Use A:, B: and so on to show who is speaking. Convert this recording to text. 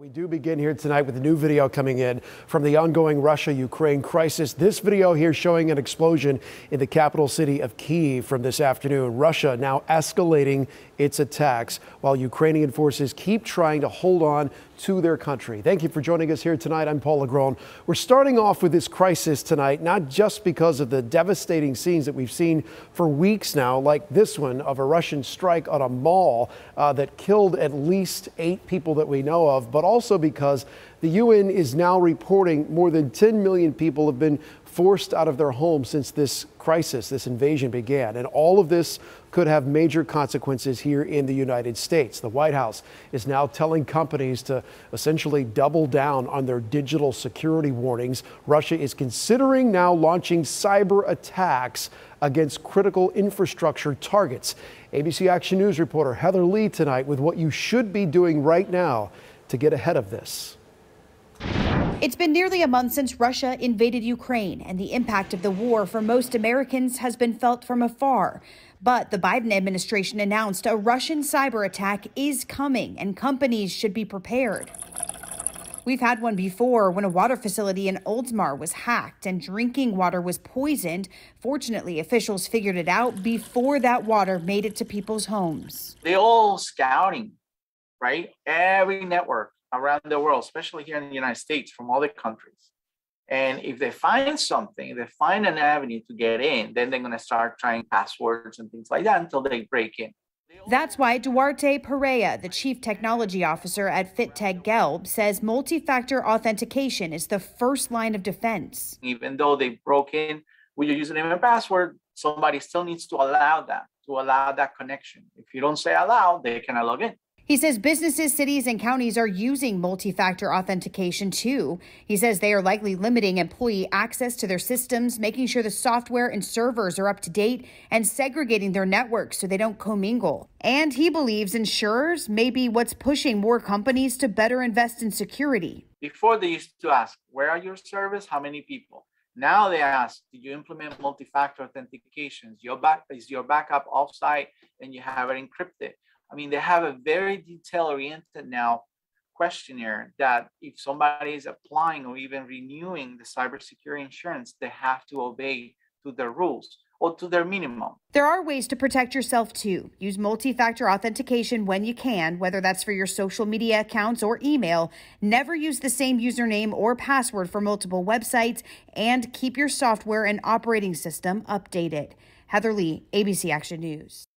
A: We do begin here tonight with a new video coming in from the ongoing Russia-Ukraine crisis. This video here showing an explosion in the capital city of Kyiv from this afternoon. Russia now escalating its attacks while Ukrainian forces keep trying to hold on to their country. Thank you for joining us here tonight. I'm Paul Legrone. We're starting off with this crisis tonight, not just because of the devastating scenes that we've seen for weeks now, like this one of a Russian strike on a mall that killed at least 8 people that we know of, but also because the UN is now reporting more than 10 million people have been forced out of their homes since this crisis, this invasion began. And all of this could have major consequences here in the United States. The White House is now telling companies to essentially double down on their digital security warnings. Russia is considering now launching cyber attacks against critical infrastructure targets. ABC Action News reporter Heather Lee tonight with what you should be doing right now to get ahead of this.
B: It's been nearly a month since Russia invaded Ukraine, and the impact of the war for most Americans has been felt from afar. But the Biden administration announced a Russian cyber attack is coming, and companies should be prepared. We've had one before when a water facility in Oldsmar was hacked and drinking water was poisoned. Fortunately, officials figured it out before that water made it to people's homes.
C: They're all scouting, right? Every network around the world, especially here in the United States, from other countries. And if they find something, they find an avenue to get in, then they're going to start trying passwords and things like that until they break in.
B: That's why Duarte Perea, the chief technology officer at FitTech Gelb, says multi-factor authentication is the first line of defense.
C: Even though they broke in with your username and password, somebody still needs to allow that connection. If you don't say allow, they cannot log in.
B: He says businesses, cities, and counties are using multi-factor authentication too. He says they are likely limiting employee access to their systems, making sure the software and servers are up to date, and segregating their networks so they don't commingle. And he believes insurers may be what's pushing more companies to better invest in security.
C: Before they used to ask, where are your servers? How many people? Now they ask, did you implement multi-factor authentication? Is your backup offsite and you have it encrypted? I mean, they have a very detail-oriented now questionnaire that if somebody is applying or even renewing the cybersecurity insurance, they have to obey to their rules or to their minimum.
B: There are ways to protect yourself too. Use multi-factor authentication when you can, whether that's for your social media accounts or email. Never use the same username or password for multiple websites, and keep your software and operating system updated. Heather Lee, ABC Action News.